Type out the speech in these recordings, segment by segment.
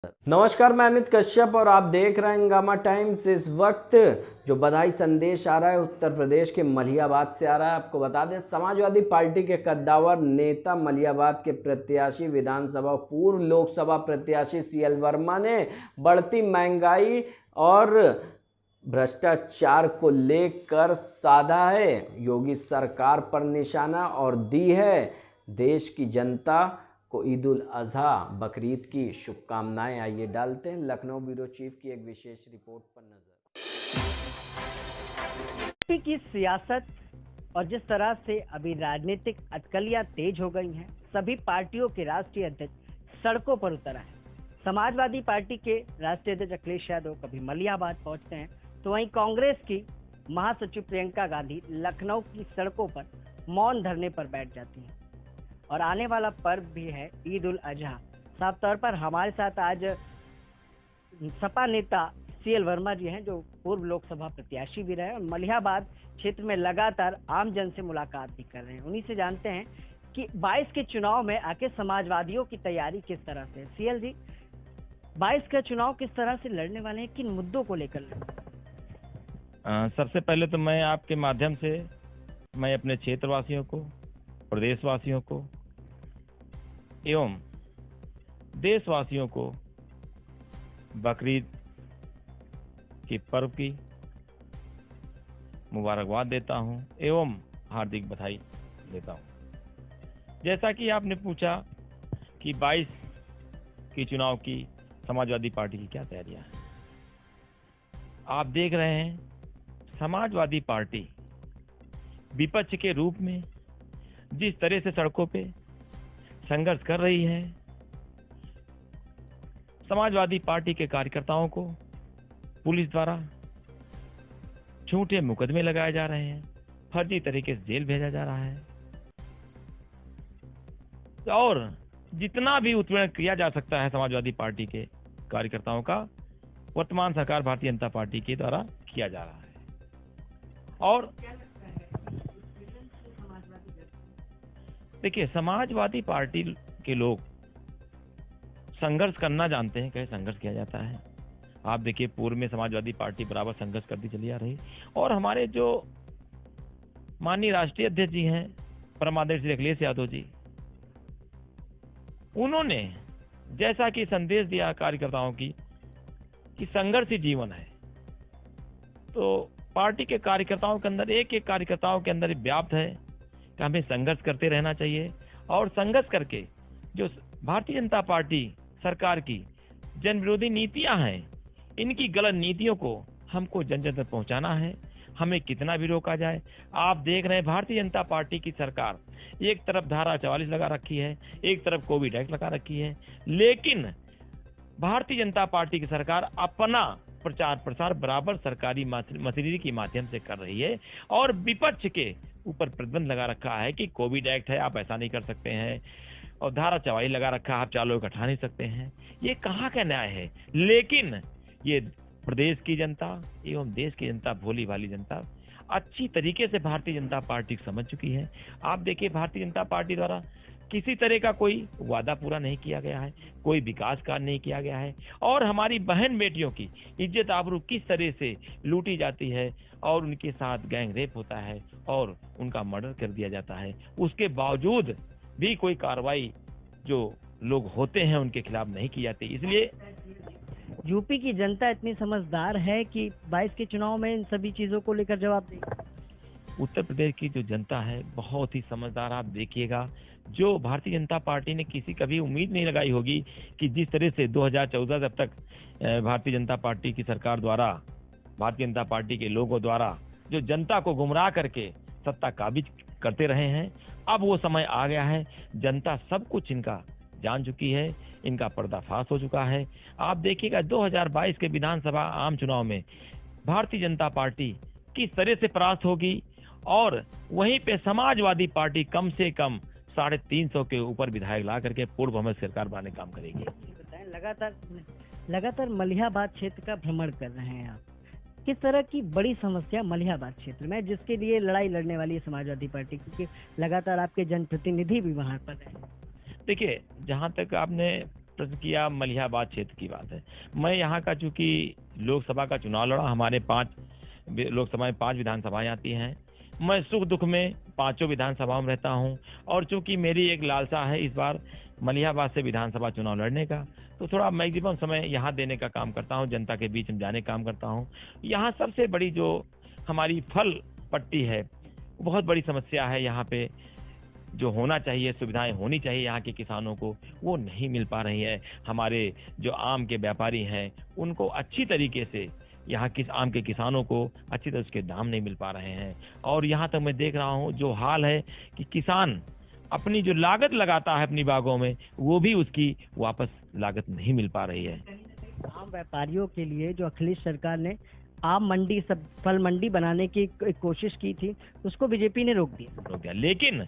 नमस्कार, मैं अमित कश्यप और आप देख रहे हैं हंगामा टाइम्स। इस वक्त जो बधाई संदेश आ रहा है उत्तर प्रदेश के मलिहाबाद से आ रहा है। आपको बता दें, समाजवादी पार्टी के कद्दावर नेता मलिहाबाद के प्रत्याशी विधानसभा पूर्व लोकसभा प्रत्याशी सीएल वर्मा ने बढ़ती महंगाई और भ्रष्टाचार को लेकर साधा है योगी सरकार पर निशाना और दी है देश की जनता को ईद उल अजहा बकरीद की शुभकामनाएं। आइए डालते हैं लखनऊ ब्यूरो चीफ की एक विशेष रिपोर्ट पर नजर। यूपी की सियासत और जिस तरह से अभी राजनीतिक अटकलियां तेज हो गई हैं, सभी पार्टियों के राष्ट्रीय अध्यक्ष सड़कों पर उतर आए। समाजवादी पार्टी के राष्ट्रीय अध्यक्ष अखिलेश यादव कभी मलिहाबाद पहुंचते हैं, तो वहीं कांग्रेस की महासचिव प्रियंका गांधी लखनऊ की सड़कों पर मौन धरने पर बैठ जाती हैं। और आने वाला पर्व भी है ईद उल अजहा। साफ तौर पर हमारे साथ आज सपा नेता सीएल वर्मा जी हैं, जो पूर्व लोकसभा प्रत्याशी भी रहे और मलिहाबाद क्षेत्र में लगातार आम जन से मुलाकात भी कर रहे हैं। उन्हीं से जानते हैं कि 22 के चुनाव में आके समाजवादियों की तैयारी किस तरह से। सीएल जी, 22 का चुनाव किस तरह से लड़ने वाले हैं, किन मुद्दों को लेकर लड़ने? सबसे पहले तो मैं आपके माध्यम से मैं अपने क्षेत्रवासियों को, प्रदेशवासियों को एवं देशवासियों को बकरीद के पर्व की मुबारकबाद देता हूं एवं हार्दिक बधाई देता हूं। जैसा कि आपने पूछा कि 22 की चुनाव की समाजवादी पार्टी की क्या तैयारियां हैं, आप देख रहे हैं समाजवादी पार्टी विपक्ष के रूप में जिस तरह से सड़कों पे संघर्ष कर रही है, समाजवादी पार्टी के कार्यकर्ताओं को पुलिस द्वारा झूठे मुकदमे लगाए जा रहे हैं, फर्जी तरीके से जेल भेजा जा रहा है और जितना भी उत्पीड़न किया जा सकता है समाजवादी पार्टी के कार्यकर्ताओं का वर्तमान सरकार भारतीय जनता पार्टी के द्वारा किया जा रहा है। और देखिए, समाजवादी पार्टी के लोग संघर्ष करना जानते हैं, कैसे संघर्ष किया जाता है। आप देखिए, पूर्व में समाजवादी पार्टी बराबर संघर्ष करती चली आ रही और हमारे जो माननीय राष्ट्रीय अध्यक्ष जी हैं परमादरणीय श्री अखिलेश यादव जी, उन्होंने जैसा कि संदेश दिया कार्यकर्ताओं की कि संघर्ष ही जीवन है, तो पार्टी के कार्यकर्ताओं के अंदर एक एक कार्यकर्ताओं के अंदर व्याप्त है कि हमें संघर्ष करते रहना चाहिए और संघर्ष करके जो भारतीय जनता पार्टी सरकार की जन विरोधी नीतियां हैं, इनकी गलत नीतियों को हमको जन जन तक पहुंचाना है, हमें कितना भी रोका जाए। आप देख रहे हैं भारतीय जनता पार्टी की सरकार एक तरफ धारा 44 लगा रखी है, एक तरफ कोविड एक्ट लगा रखी है, लेकिन भारतीय जनता पार्टी की सरकार अपना प्रचार प्रसार बराबर सरकारी मशीनरी के माध्यम से कर रही है और विपक्ष के ऊपर प्रतिबंध लगा रखा है कि कोविड एक्ट है, आप ऐसा नहीं कर सकते हैं, और धारा 44 लगा रखा है, आप चालों को हटा नहीं सकते हैं। ये कहाँ का न्याय है? लेकिन ये प्रदेश की जनता एवं देश की जनता, भोली भाली जनता अच्छी तरीके से भारतीय जनता पार्टी समझ चुकी है। आप देखिए, भारतीय जनता पार्टी द्वारा किसी तरह का कोई वादा पूरा नहीं किया गया है, कोई विकास कार्य नहीं किया गया है और हमारी बहन बेटियों की इज्जत आबरू किस तरह से लूटी जाती है और उनके साथ गैंग रेप होता है और उनका मर्डर कर दिया जाता है। उसके बावजूद भी कोई कार्रवाई जो लोग होते हैं उनके खिलाफ नहीं की जाती। इसलिए यूपी की जनता इतनी समझदार है कि 22 के चुनाव में इन सभी चीजों को लेकर जवाब देगी। उत्तर प्रदेश की जो जनता है बहुत ही समझदार। आप देखिएगा, जो भारतीय जनता पार्टी ने कभी उम्मीद नहीं लगाई होगी कि जिस तरह से 2014 जब तक भारतीय जनता पार्टी की सरकार द्वारा, भारतीय जनता पार्टी के लोगों द्वारा जो जनता को गुमराह करके सत्ता काबिज करते रहे हैं, अब वो समय आ गया है। जनता सब कुछ इनका जान चुकी है, इनका पर्दाफाश हो चुका है। आप देखिएगा 2022 के विधानसभा आम चुनाव में भारतीय जनता पार्टी किस तरह से परास्त होगी और वहीं पे समाजवादी पार्टी कम से कम 350 के ऊपर विधायक ला करके पूर्व हमें सरकार बनाने काम करेगी। लगातार मलिहाबाद क्षेत्र का भ्रमण कर रहे हैं आप, किस तरह की बड़ी समस्या मलिहाबाद क्षेत्र में जिसके लिए लड़ाई लड़ने वाली है समाजवादी पार्टी, क्योंकि लगातार आपके जनप्रतिनिधि भी वहां पर हैं? देखिए, जहां तक आपने प्रश्न किया मलिहाबाद क्षेत्र की बात है। मैं यहाँ का चूंकि लोकसभा का चुनाव लड़ा, हमारे 5 लोकसभा में 5 विधानसभाएं आती हैं। मैं सुख दुख में 5 विधानसभाओं में रहता हूँ और चूंकि मेरी एक लालसा है इस बार मलिहाबाद से विधानसभा चुनाव लड़ने का, तो थोड़ा मैक्सिमम समय यहाँ देने का काम करता हूँ, जनता के बीच में जाने का काम करता हूँ। यहाँ सबसे बड़ी जो हमारी फल पट्टी है, बहुत बड़ी समस्या है। यहाँ पे जो होना चाहिए, सुविधाएं होनी चाहिए यहाँ के किसानों को, वो नहीं मिल पा रही है। हमारे जो आम के व्यापारी हैं उनको अच्छी तरीके से यहाँ आम के किसानों को अच्छी तरह उसके दाम नहीं मिल पा रहे हैं। और यहाँ तक मैं देख रहा हूँ जो हाल है कि किसान अपनी जो लागत लगाता है अपनी बागों में, वो भी उसकी वापस लागत नहीं मिल पा रही है। आम व्यापारियों के लिए जो अखिलेश सरकार ने आम मंडी, सब फल मंडी बनाने की एक कोशिश की थी, उसको बीजेपी ने रोक दिया। लेकिन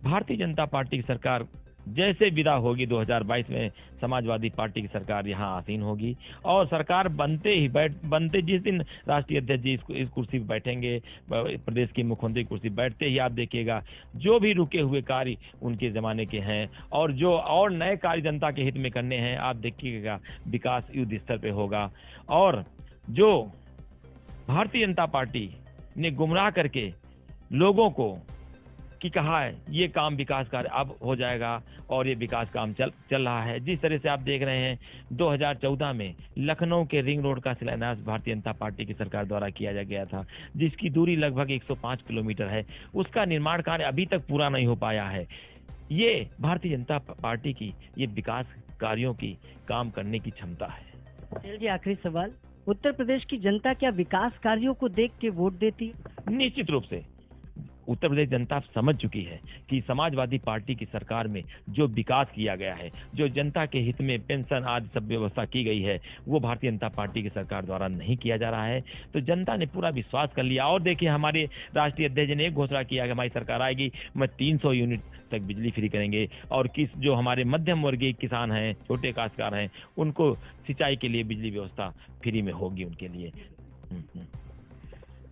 भारतीय जनता पार्टी की सरकार जैसे विदा होगी 2022 में, समाजवादी पार्टी की सरकार यहाँ आसीन होगी और सरकार बनते जिस दिन राष्ट्रीय अध्यक्ष जी इस कुर्सी पर बैठेंगे, प्रदेश की मुख्यमंत्री कुर्सी बैठते ही आप देखिएगा जो भी रुके हुए कार्य उनके जमाने के हैं और जो और नए कार्य जनता के हित में करने हैं, आप देखिएगा विकास युद्ध स्तर पे होगा। और जो भारतीय जनता पार्टी ने गुमराह करके लोगों को कि कहा है ये काम विकास कार्य अब हो जाएगा और ये विकास काम चल रहा है। जिस तरह से आप देख रहे हैं 2014 में लखनऊ के रिंग रोड का शिलान्यास भारतीय जनता पार्टी की सरकार द्वारा किया गया था, जिसकी दूरी लगभग 105 किलोमीटर है। उसका निर्माण कार्य अभी तक पूरा नहीं हो पाया है। ये भारतीय जनता पार्टी की ये विकास कार्यों की काम करने की क्षमता है। चलिए आखिरी सवाल, उत्तर प्रदेश की जनता क्या विकास कार्यों को देख के वोट देती है? निश्चित रूप से उत्तर प्रदेश जनता समझ चुकी है कि समाजवादी पार्टी की सरकार में जो विकास किया गया है, जो जनता के हित में पेंशन आदि सब व्यवस्था की गई है, वो भारतीय जनता पार्टी की सरकार द्वारा नहीं किया जा रहा है। तो जनता ने पूरा विश्वास कर लिया। और देखिए हमारे राष्ट्रीय अध्यक्ष ने एक घोषणा किया कि हमारी सरकार आएगी, मैं 300 यूनिट तक बिजली फ्री करेंगे और जो हमारे मध्यम वर्गीय किसान हैं, छोटे काश्तकार हैं, उनको सिंचाई के लिए बिजली व्यवस्था फ्री में होगी उनके लिए।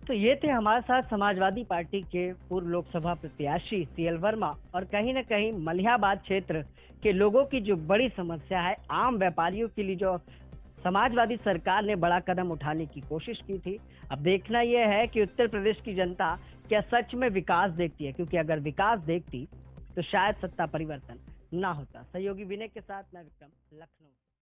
तो ये थे हमारे साथ समाजवादी पार्टी के पूर्व लोकसभा प्रत्याशी CL वर्मा। और कहीं ना कहीं मलिहाबाद क्षेत्र के लोगों की जो बड़ी समस्या है, आम व्यापारियों के लिए जो समाजवादी सरकार ने बड़ा कदम उठाने की कोशिश की थी, अब देखना यह है कि उत्तर प्रदेश की जनता क्या सच में विकास देखती है, क्योंकि अगर विकास देखती तो शायद सत्ता परिवर्तन ना होता। सहयोगी विनय के साथ मैं विक्रम, लखनऊ।